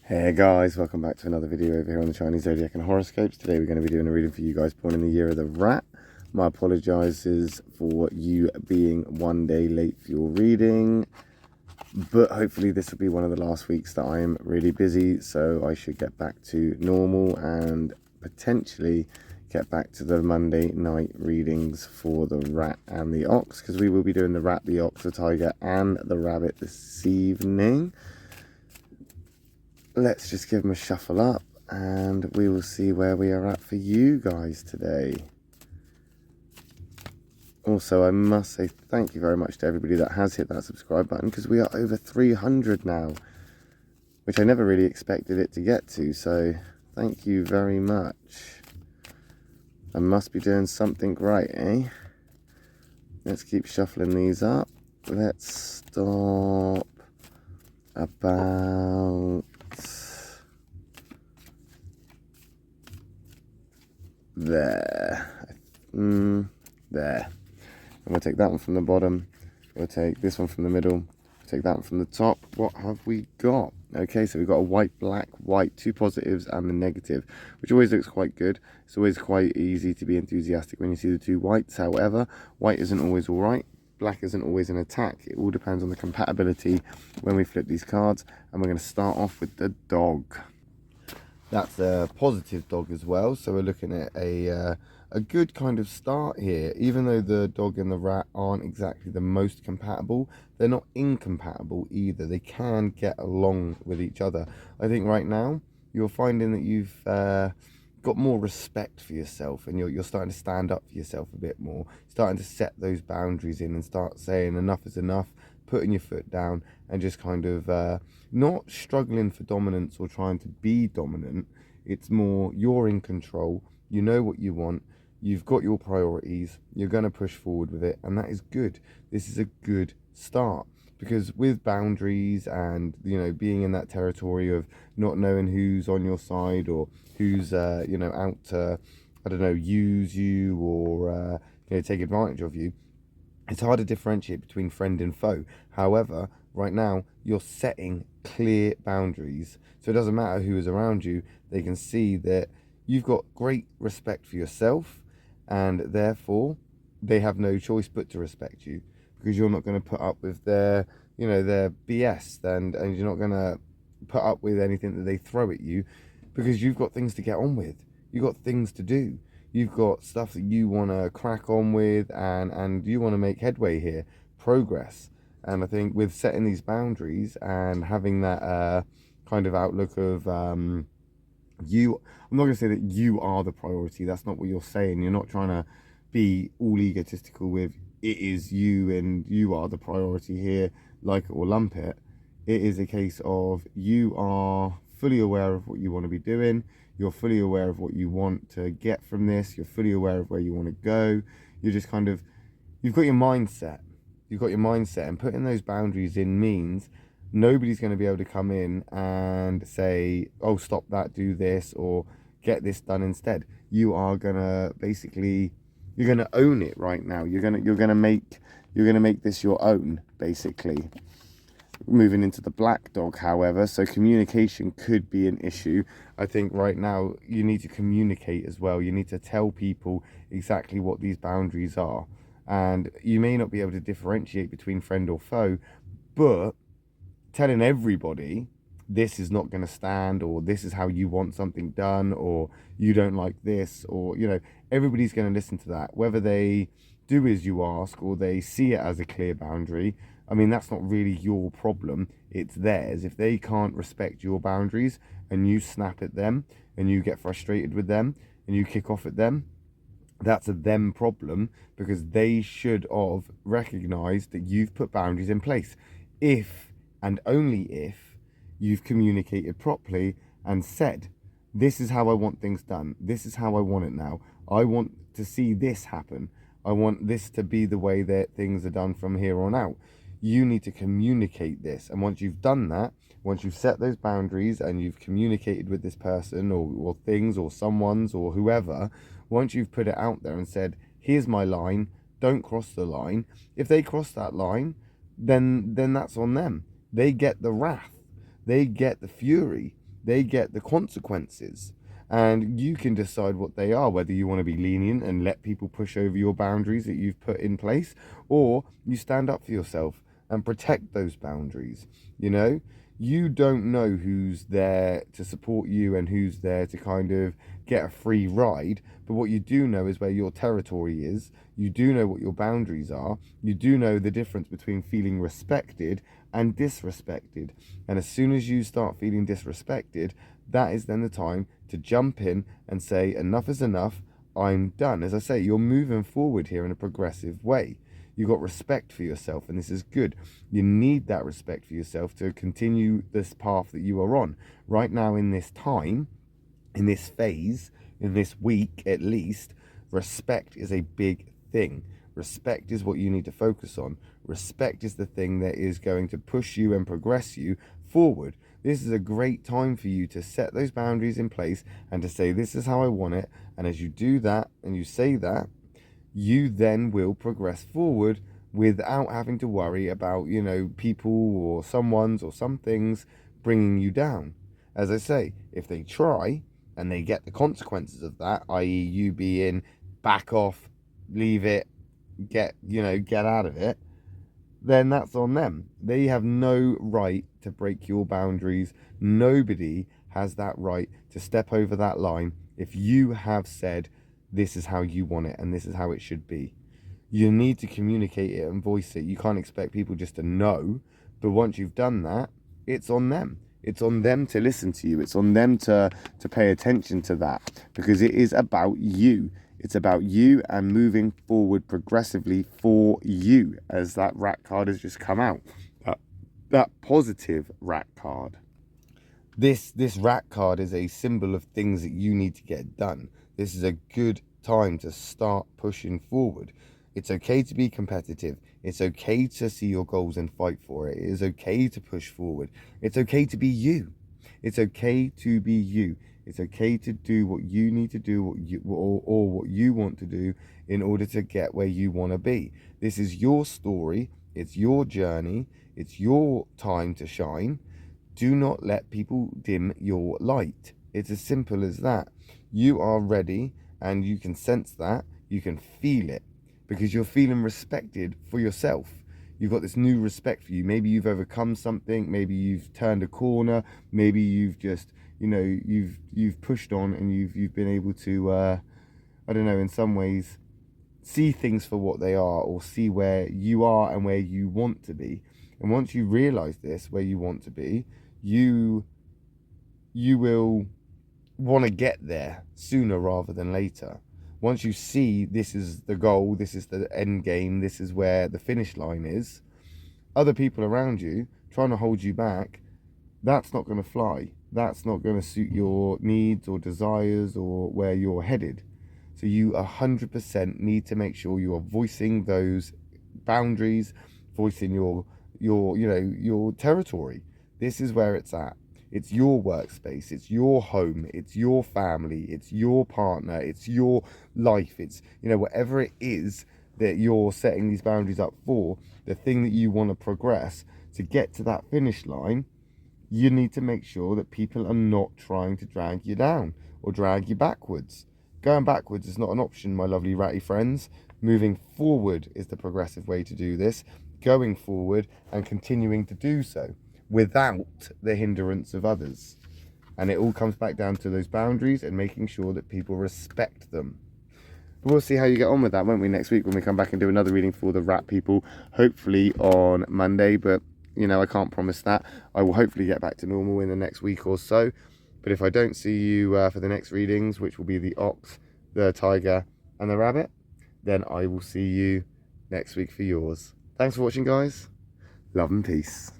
Hey guys, welcome back to another video over here on the Chinese Zodiac and Horoscopes. Today we're going to be doing a reading for you guys born in the year of the rat. My apologises for you being one day late for your reading, but hopefully this will be one of the last weeks that I am really busy, so I should get back to normal and potentially get back to the Monday night readings for the rat and the ox, because we will be doing the rat, the ox, the tiger and the rabbit this evening. Let's just give them a shuffle up and we will see where we are at for you guys today. Also, I must say thank you very much to everybody that has hit that subscribe button, because we are over 300 now, which I never really expected it to get to, so thank you very much. I must be doing something right, eh? Let's keep shuffling these up. Let's stop about there. There. I'm going to take that one from the bottom. We'll take this one from the middle. Take that one from the top. What have we got? Okay, so we've got a white, black, white, two positives and the negative, which always looks quite good. It's always quite easy to be enthusiastic when you see the two whites. However, white isn't always all right. Black isn't always an attack. It all depends on the compatibility when we flip these cards. And we're going to start off with the dog. That's a positive dog as well, so we're looking at a good kind of start here. Even though the dog and the rat aren't exactly the most compatible, they're not incompatible either. They can get along with each other. I think right now you're finding that you've got more respect for yourself, and you're starting to stand up for yourself a bit more, starting to set those boundaries in and start saying enough is enough, putting your foot down and just kind of not struggling for dominance or trying to be dominant. It's more you're in control, you know what you want, you've got your priorities, you're going to push forward with it, and that is good. This is a good start, because with boundaries and, you know, being in that territory of not knowing who's on your side or who's you know, out to, I don't know, use you or you know, take advantage of you, it's hard to differentiate between friend and foe. However, right now you're setting clear boundaries, so it doesn't matter who is around you. They can see that you've got great respect for yourself, and therefore they have no choice but to respect you, because you're not going to put up with their, you know, their BS, and you're not going to put up with anything that they throw at you, because you've got things to get on with. You've got things to do. You've got stuff that you want to crack on with, and you want to make headway here, progress. And I think with setting these boundaries and having that kind of outlook of you, I'm not going to say that you are the priority. That's not what you're saying. You're not trying to be all egotistical with it is you and you are the priority here, like it or lump it. It is a case of you are fully aware of what you want to be doing. You're fully aware of what you want to get from this. You're fully aware of where you want to go. You're just kind of, you've got your mindset. You've got your mindset, and putting those boundaries in means nobody's going to be able to come in and say, oh, stop that, do this, or get this done instead. You are going to basically, you're going to own it right now. You're going to make this your own, basically. Moving into the black dog, however, so communication could be an issue. I think right now you need to communicate as well. You need to tell people exactly what these boundaries are, and you may not be able to differentiate between friend or foe, but telling everybody this is not going to stand, or this is how you want something done, or you don't like this, or, you know, everybody's going to listen to that, whether they do as you ask or they see it as a clear boundary. I mean, that's not really your problem, it's theirs. If they can't respect your boundaries and you snap at them and you get frustrated with them and you kick off at them, that's a them problem, because they should have recognized that you've put boundaries in place. If and only if you've communicated properly and said, this is how I want things done, this is how I want it now, I want to see this happen, I want this to be the way that things are done from here on out. You need to communicate this, and once you've done that, once you've set those boundaries and you've communicated with this person or things or someone's or whoever, once you've put it out there and said, here's my line, don't cross the line, if they cross that line, then that's on them. They get the wrath, they get the fury, they get the consequences. And you can decide what they are, whether you want to be lenient and let people push over your boundaries that you've put in place, or you stand up for yourself and protect those boundaries. You know, you don't know who's there to support you and who's there to kind of get a free ride, but what you do know is where your territory is. You do know what your boundaries are. You do know the difference between feeling respected and disrespected. And as soon as you start feeling disrespected, that is then the time to jump in and say, enough is enough, I'm done. As I say, you're moving forward here in a progressive way. You've got respect for yourself, and this is good. You need that respect for yourself to continue this path that you are on. Right now, in this time, in this phase, in this week at least, respect is a big thing. Respect is what you need to focus on. Respect is the thing that is going to push you and progress you forward. This is a great time for you to set those boundaries in place and to say, this is how I want it. And as you do that and you say that, you then will progress forward without having to worry about, you know, people or someone's or some things bringing you down. As I say, if they try and they get the consequences of that, i.e. you being back off, leave it, get out of it, then that's on them. They have no right to break your boundaries. Nobody has that right to step over that line if you have said, this is how you want it and this is how it should be. You need to communicate it and voice it. You can't expect people just to know, but once you've done that, it's on them. It's on them to listen to you. It's on them to pay attention to that, because it is about you. It's about you and moving forward progressively for you, as that rat card has just come out. That positive rat card. This rat card is a symbol of things that you need to get done. This is a good time to start pushing forward. It's okay to be competitive. It's okay to see your goals and fight for it. It is okay to push forward. It's okay to be you. It's okay to be you. It's okay to do what you need to do, or what you want to do in order to get where you want to be. This is your story. It's your journey. It's your time to shine. Do not let people dim your light. It's as simple as that. You are ready, and you can sense that. You can feel it, because you're feeling respected for yourself. You've got this new respect for you. Maybe you've overcome something. Maybe you've turned a corner. Maybe you've just, you've pushed on, and you've been able to, I don't know, in some ways, see things for what they are, or see where you are and where you want to be. And once you realize this, where you want to be, you will want to get there sooner rather than later. Once you see this is the goal, this is the end game, this is where the finish line is, other people around you trying to hold you back, that's not going to fly. That's not going to suit your needs or desires or where you're headed. So you 100% need to make sure you are voicing those boundaries, voicing your territory. This is where it's at. It's your workspace, it's your home, it's your family, it's your partner, it's your life, it's, whatever it is that you're setting these boundaries up for, the thing that you want to progress to get to that finish line. You need to make sure that people are not trying to drag you down or drag you backwards. Going backwards is not an option, my lovely ratty friends. Moving forward is the progressive way to do this. Going forward and continuing to do so without the hindrance of others. And it all comes back down to those boundaries and making sure that people respect them. But we'll see how you get on with that, won't we, next week when we come back and do another reading for the rat people, hopefully on Monday. But, I can't promise that. I will hopefully get back to normal in the next week or so. But if I don't see you for the next readings, which will be the ox, the tiger and the rabbit, then I will see you next week for yours. Thanks for watching, guys. Love and peace.